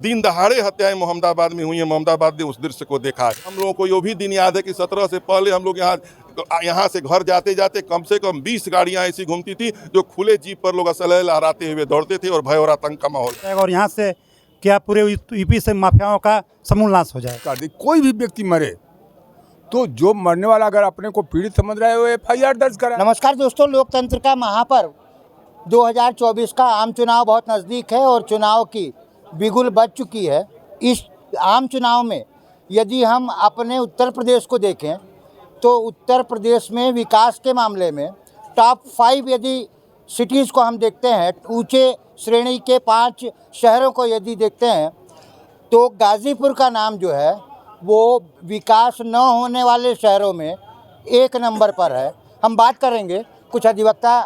दिन दहाड़े हत्याएं मोहम्मदाबाद में हुई हैं। मोहम्मदाबाद ने उस दृश्य को देखा है। हम लोगों को ये भी दिन याद है कि 17 से पहले हम लोग यहाँ से घर जाते जाते कम से कम 20 गाड़ियां ऐसी घूमती थी जो खुले जीप पर लोग असलहे लहराते हुए दौड़ते थे और भय और आतंक का माहौल। और यहाँ से क्या पूरे यूपी से माफियाओं का समूल नाश हो जाए। कोई भी व्यक्ति मरे तो जो मरने वाला अगर अपने को पीड़ित समझ रहा है वो FIR दर्ज करा। नमस्कार दोस्तों, लोकतंत्र का महापर्व 2024 का आम चुनाव बहुत नज़दीक है और चुनाव की बिगुल बज चुकी है। इस आम चुनाव में यदि हम अपने उत्तर प्रदेश को देखें तो उत्तर प्रदेश में विकास के मामले में टॉप 5 यदि सिटीज़ को हम देखते हैं, ऊंचे श्रेणी के 5 शहरों को यदि देखते हैं तो गाज़ीपुर का नाम जो है वो विकास न होने वाले शहरों में 1 नंबर पर है। हम बात करेंगे कुछ अधिवक्ता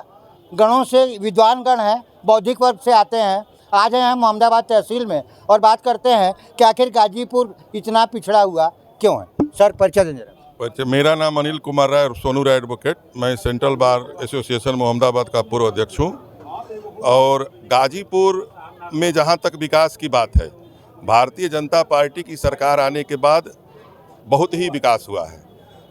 गणों से, विद्वान गण हैं, बौद्धिक वर्ग से आते हैं, आज हैं हम मोहम्मदाबाद तहसील में और बात करते हैं कि आखिर गाजीपुर इतना पिछड़ा हुआ क्यों है। सर परिचय दें जरा। मेरा नाम अनिल कुमार राय और सोनू राय एडवोकेट। मैं सेंट्रल बार एसोसिएशन मोहम्मदाबाद का पूर्व अध्यक्ष हूँ। और गाजीपुर में जहाँ तक विकास की बात है, भारतीय जनता पार्टी की सरकार आने के बाद बहुत ही विकास हुआ है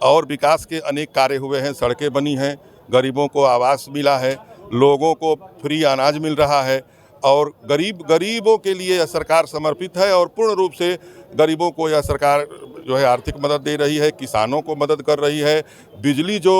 और विकास के अनेक कार्य हुए हैं। सड़कें बनी हैं, गरीबों को आवास मिला है, लोगों को फ्री अनाज मिल रहा है और गरीबों के लिए यह सरकार समर्पित है और पूर्ण रूप से गरीबों को यह सरकार जो है आर्थिक मदद दे रही है, किसानों को मदद कर रही है। बिजली जो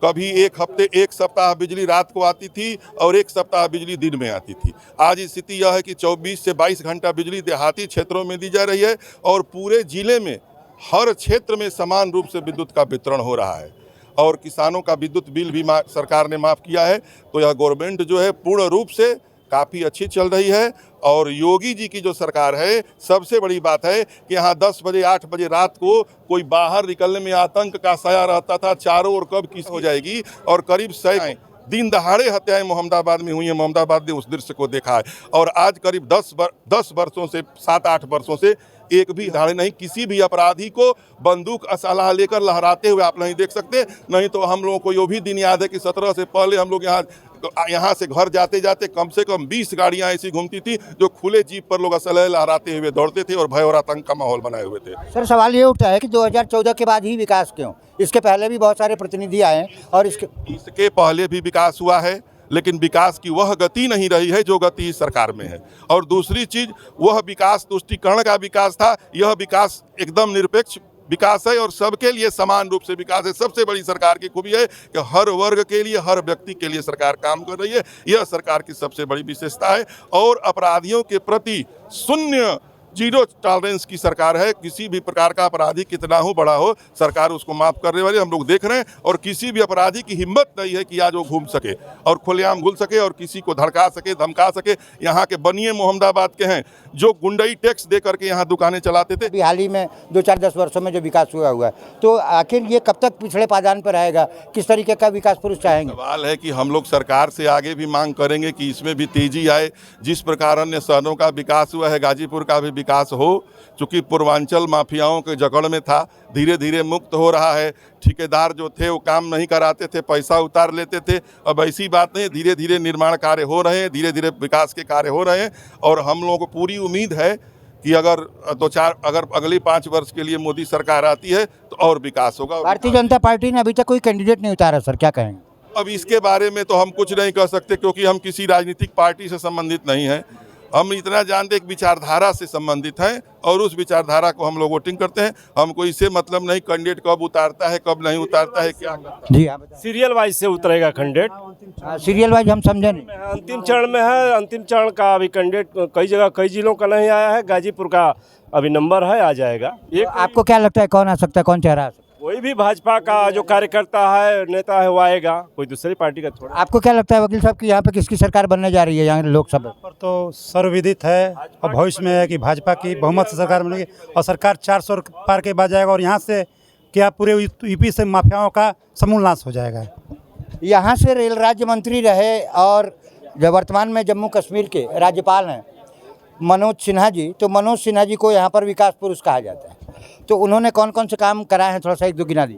कभी एक सप्ताह बिजली रात को आती थी और 1 सप्ताह बिजली दिन में आती थी, आज स्थिति यह है कि 24 से 22 घंटा बिजली देहाती क्षेत्रों में दी जा रही है और पूरे जिले में हर क्षेत्र में समान रूप से विद्युत का वितरण हो रहा है और किसानों का विद्युत बिल भी सरकार ने माफ़ किया है। तो यह गवर्नमेंट जो है पूर्ण रूप से काफ़ी अच्छी चल रही है। और योगी जी की जो सरकार है, सबसे बड़ी बात है कि यहाँ 10 बजे 8 बजे रात को कोई बाहर निकलने में आतंक का साया रहता था, चारों ओर कब किस हो जाएगी। और करीब 100 दिन दहाड़े हत्याएं मोहम्मदाबाद में हुई हैं। मोहम्मदाबाद ने उस दृश्य को देखा है और आज करीब 10 वर्षों से 7-8 वर्षों से एक भी दहाड़े नहीं, किसी भी अपराधी को बंदूक असलहा लेकर लहराते हुए आप नहीं देख सकते। नहीं तो हम लोगों को ये भी दिन याद है कि 17 से पहले हम लोग यहाँ से घर जाते जाते कम से कम 20 गाड़ियां ऐसी घूमती थी जो खुले जीप पर लोग असलहे लहराते हुए दौड़ते थे और भय और आतंक का माहौल बनाए हुए थे। सर सवाल ये उठा है कि 2014 के बाद ही विकास क्यों? इसके पहले भी बहुत सारे प्रतिनिधि आए हैं और इसके पहले भी विकास हुआ है, लेकिन विकास की वह गति नहीं रही है जो गति इस सरकार में है। और दूसरी चीज, वह विकास तुष्टिकरण का विकास था, यह विकास एकदम निरपेक्ष विकास है और सबके लिए समान रूप से विकास है। सबसे बड़ी सरकार की खूबी है कि हर वर्ग के लिए, हर व्यक्ति के लिए सरकार काम कर रही है। यह सरकार की सबसे बड़ी विशेषता है और अपराधियों के प्रति जीरो टॉलरेंस की सरकार है। किसी भी प्रकार का अपराधी कितना हो, बड़ा हो, सरकार उसको माफ़ करने वाली हम लोग देख रहे हैं। और किसी भी अपराधी की हिम्मत नहीं है कि आज वो घूम सके और खुलेआम घुल सके और किसी को धड़का सके, धमका सके। यहाँ के बनिए मोहम्मदाबाद के हैं जो गुंडई टैक्स दे करके यहाँ दुकानें चलाते थे। हाल ही में 2-4-10 वर्षों में जो विकास हुआ है, तो आखिर ये कब तक पिछड़े पायदान पर रहेगा? किस तरीके का विकास पुरुष चाहेंगे? सवाल है कि हम लोग सरकार से आगे भी मांग करेंगे कि इसमें भी तेजी आए। जिस प्रकार अन्य शहरों का विकास हुआ है, गाजीपुर का भी विकास हो। चूँकि पूर्वांचल माफियाओं के जकड़ में था, धीरे धीरे मुक्त हो रहा है। ठेकेदार जो थे वो काम नहीं कराते थे, पैसा उतार लेते थे। अब ऐसी बात नहीं, धीरे धीरे निर्माण कार्य हो रहे हैं, धीरे धीरे विकास के कार्य हो रहे हैं और हम लोगों को पूरी उम्मीद है कि अगर अगली 5 वर्ष के लिए मोदी सरकार आती है तो और विकास होगा। भारतीय जनता पार्टी ने अभी तक कोई कैंडिडेट नहीं उतारा, सर क्या कहेंगे? अब इसके बारे में तो हम कुछ नहीं कह सकते क्योंकि हम किसी राजनीतिक पार्टी से संबंधित नहीं हैं। हम इतना जानते एक विचारधारा से संबंधित हैं और उस विचारधारा को हम लोग वोटिंग करते हैं। हमको इससे मतलब नहीं कैंडिडेट कब उतारता है कब नहीं उतारता है क्या। जी आप सीरियल वाइज से उतरेगा कैंडिडेट। सीरियल वाइज हम समझे नहीं। अंतिम चरण में है, अंतिम चरण का अभी कैंडिडेट कई जगह कई जिलों का नहीं आया है। गाजीपुर का अभी नंबर है, आ जाएगा। आपको क्या लगता है कौन आ सकता है, कौन चेहरा आ सकता है? कोई भी भाजपा का जो कार्यकर्ता है, नेता है, वो आएगा। कोई दूसरी पार्टी का थोड़ा। आपको क्या लगता है वकील साहब कि यहाँ पे किसकी सरकार बनने जा रही है यहाँ लोकसभा पर? तो सर्वविदित है और भविष्य में है कि भाजपा की बहुमत से सरकार बनेगी और सरकार 400 पार के बाद जाएगा और यहाँ से क्या पूरे यूपी से माफियाओं का समूल नाश हो जाएगा। यहाँ से रेल राज्य मंत्री रहे और जो वर्तमान में जम्मू कश्मीर के राज्यपाल हैं मनोज सिन्हा जी, तो मनोज सिन्हा जी को यहाँ पर विकास पुरुष कहा जाता है। तो उन्होंने कौन कौन से काम कराए हैं, थोड़ा सा 1-2 गिना दी।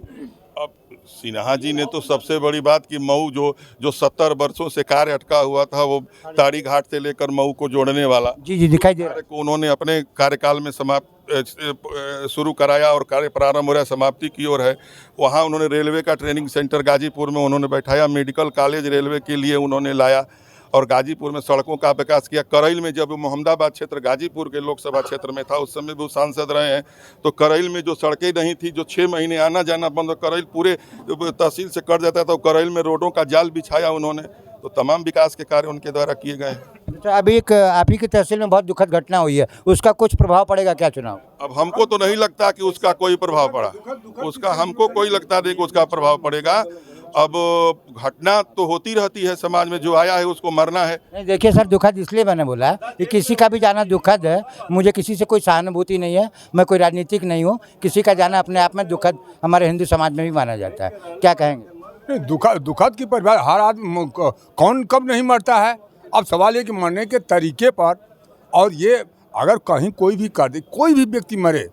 अब सिन्हा जी ने तो सबसे बड़ी बात कि मऊ जो 70 वर्षों से कार्य अटका हुआ था, वो ताड़ी घाट से लेकर मऊ को जोड़ने वाला जी जी दिखाई दे रहा कार्य को उन्होंने अपने कार्यकाल में शुरू कराया और कार्य प्रारंभ हो रहा है, समाप्ति की ओर है। वहाँ उन्होंने रेलवे का ट्रेनिंग सेंटर गाजीपुर में उन्होंने बैठाया, मेडिकल कॉलेज रेलवे के लिए उन्होंने लाया और गाजीपुर में सड़कों का विकास किया। करैल में जब मोहम्मदाबाद क्षेत्र गाजीपुर के लोकसभा क्षेत्र में था, उस समय भी वो सांसद रहे हैं, तो करैल में जो सड़कें नहीं थी, जो 6 महीने आना जाना बंद, करैल पूरे तहसील से कट जाता था, तो करैल में रोडों का जाल बिछाया उन्होंने। तो तमाम विकास के कार्य उनके द्वारा किए गए हैं। अच्छा, अभी एक आप ही की तहसील में बहुत दुखद घटना हुई है, उसका कुछ प्रभाव पड़ेगा क्या चुनाव? अब हमको तो नहीं लगता कि उसका कोई प्रभाव पड़ा, उसका हमको कोई लगता नहीं कि उसका प्रभाव पड़ेगा। अब घटना तो होती रहती है समाज में, जो आया है उसको मरना है। नहीं देखिए सर, दुखद इसलिए मैंने बोला कि किसी का भी जाना दुखद है। मुझे किसी से कोई सहानुभूति नहीं है, मैं कोई राजनीतिक नहीं हूँ। किसी का जाना अपने आप में दुखद हमारे हिंदू समाज में भी माना जाता है। क्या कहेंगे? नहीं, दुखद की परिभाषा, हर आदमी कौन कब नहीं मरता है। अब सवाल है कि मरने के तरीके पर, और ये अगर कहीं कोई भी कर दे, कोई भी व्यक्ति मरे,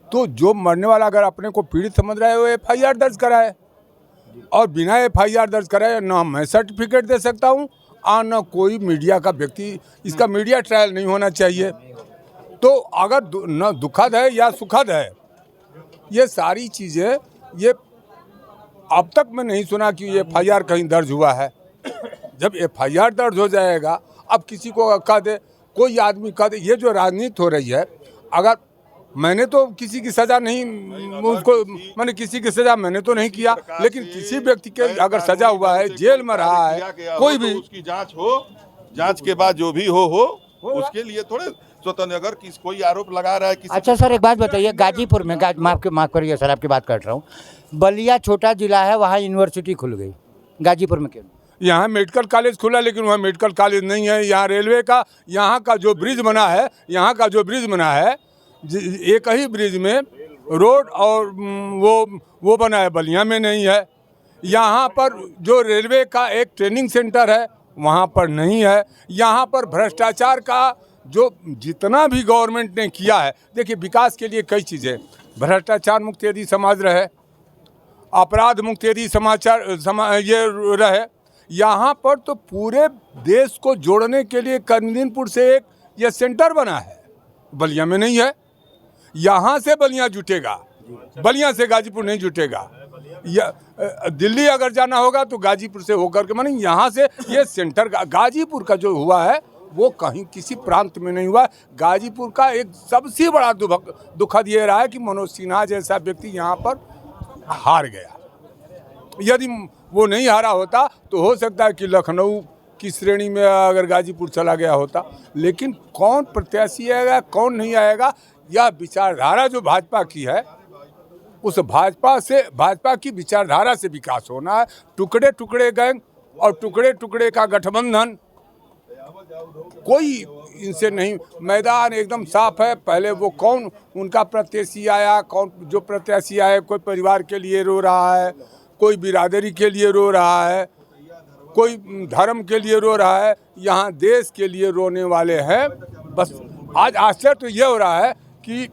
तो जो मरने वाला अगर अपने को पीड़ित समझ रहा है वो FIR दर्ज कराए, और बिना FIR दर्ज कराए ना मैं सर्टिफिकेट दे सकता हूँ और ना कोई मीडिया का व्यक्ति। इसका मीडिया ट्रायल नहीं होना चाहिए। तो अगर न दुखद है या सुखद है, ये सारी चीज़ें, ये अब तक मैं नहीं सुना कि ये FIR कहीं दर्ज हुआ है। जब FIR दर्ज हो जाएगा, अब किसी को कह दे, कोई आदमी कह दे, ये जो राजनीति हो रही है, अगर मैंने तो किसी की सज़ा नहीं, उसको मैंने किसी की सज़ा मैंने तो नहीं किया, लेकिन किसी व्यक्ति के अगर सज़ा हुआ है, जेल में रहा है, कोई भी, उसकी जांच हो, जांच के बाद जो भी हो उसके लिए थोड़े स्वतंत्र। अगर कोई आरोप लगा रहा है किसी। अच्छा सर, एक बात बताइए, गाजीपुर में माफ़ करिए सर, आपकी बात काट रहा हूँ, बलिया छोटा जिला है, वहाँ यूनिवर्सिटी खुल गई, गाजीपुर में क्यों? यहाँ मेडिकल कॉलेज खुला, लेकिन वहाँ मेडिकल कॉलेज नहीं है। यहाँ रेलवे का, यहाँ का जो ब्रिज बना है, यहाँ का जो ब्रिज बना है, एक ही ब्रिज में रोड और वो बना है, बलिया में नहीं है। यहाँ पर जो रेलवे का एक ट्रेनिंग सेंटर है, वहाँ पर नहीं है। यहाँ पर भ्रष्टाचार का जो जितना भी गवर्नमेंट ने किया है, देखिए विकास के लिए कई चीज़ें, भ्रष्टाचार मुक्त यदि समाज रहे, अपराध मुक्त यदि ये रहे, यहाँ पर तो पूरे देश को जोड़ने के लिए करनीनपुर से एक ये सेंटर बना है, बलिया में नहीं है। यहाँ से बलिया जुटेगा, बलिया से गाजीपुर नहीं जुटेगा। दिल्ली अगर जाना होगा तो गाजीपुर से होकर के, माने यहाँ से ये सेंटर गाजीपुर का जो हुआ है वो कहीं किसी प्रांत में नहीं हुआ। गाजीपुर का एक सबसे बड़ा दुखद ये रहा है कि मनोज सिन्हा जैसा व्यक्ति यहाँ पर हार गया। यदि वो नहीं हारा होता तो हो सकता है कि लखनऊ की श्रेणी में अगर गाजीपुर चला गया होता। लेकिन कौन प्रत्याशी आएगा, कौन नहीं आएगा, यह विचारधारा जो भाजपा की है, उस भाजपा की विचारधारा से विकास होना है। टुकड़े टुकड़े गैंग और टुकड़े टुकड़े का गठबंधन, कोई इनसे नहीं। मैदान एकदम साफ है। पहले वो कौन उनका प्रत्याशी आया, कौन जो प्रत्याशी आया, कोई परिवार के लिए रो रहा है, कोई बिरादरी के लिए रो रहा है, कोई धर्म के लिए रो रहा है, यहाँ देश के लिए रोने वाले हैं। बस आज आश्चर्य तो ये हो रहा है कि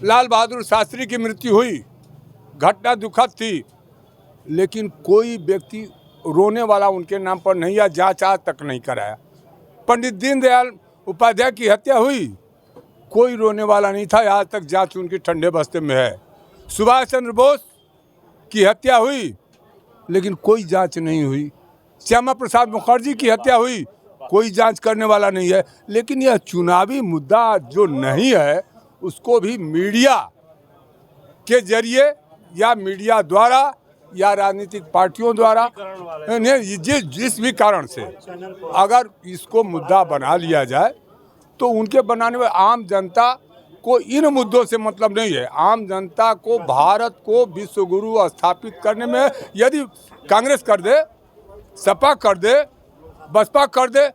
लाल बहादुर शास्त्री की मृत्यु हुई, घटना दुखद थी, लेकिन कोई व्यक्ति रोने वाला उनके नाम पर नहीं, या जांच आज तक नहीं कराया। पंडित दीनदयाल उपाध्याय की हत्या हुई, कोई रोने वाला नहीं था, आज तक जांच उनकी ठंडे बस्ते में है। सुभाष चंद्र बोस की हत्या हुई, लेकिन कोई जांच नहीं हुई। श्यामा प्रसाद मुखर्जी की हत्या हुई, कोई जांच करने वाला नहीं है। लेकिन यह चुनावी मुद्दा जो नहीं है, उसको भी मीडिया के जरिए या मीडिया द्वारा या राजनीतिक पार्टियों द्वारा, जिस भी कारण से अगर इसको मुद्दा बना लिया जाए, तो उनके बनाने में आम जनता को इन मुद्दों से मतलब नहीं है। आम जनता को भारत को विश्व गुरु स्थापित करने में यदि कांग्रेस कर दे, सपा कर दे, बसपा कर दे,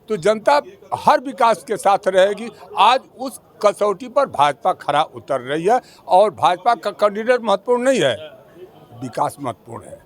तो जनता हर विकास के साथ रहेगी। आज उस कसौटी पर भाजपा खरा उतर रही है, और भाजपा का कैंडिडेट महत्वपूर्ण नहीं है, विकास महत्वपूर्ण है।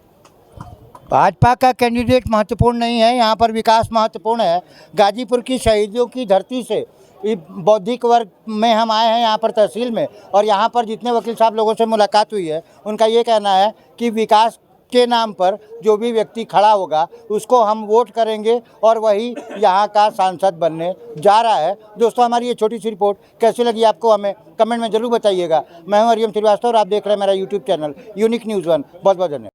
भाजपा का कैंडिडेट महत्वपूर्ण नहीं है, यहाँ पर विकास महत्वपूर्ण है। गाजीपुर की शहीदों की धरती से बौद्धिक वर्ग में हम आए हैं यहाँ पर तहसील में, और यहाँ पर जितने वकील साहब लोगों से मुलाकात हुई है उनका ये कहना है कि विकास के नाम पर जो भी व्यक्ति खड़ा होगा उसको हम वोट करेंगे और वही यहाँ का सांसद बनने जा रहा है। दोस्तों, हमारी ये छोटी सी रिपोर्ट कैसी लगी आपको हमें कमेंट में ज़रूर बताइएगा। मैं हूँ हरिओम श्रीवास्तव और आप देख रहे हैं मेरा यूट्यूब चैनल यूनिक न्यूज़ 1। बहुत बहुत धन्यवाद।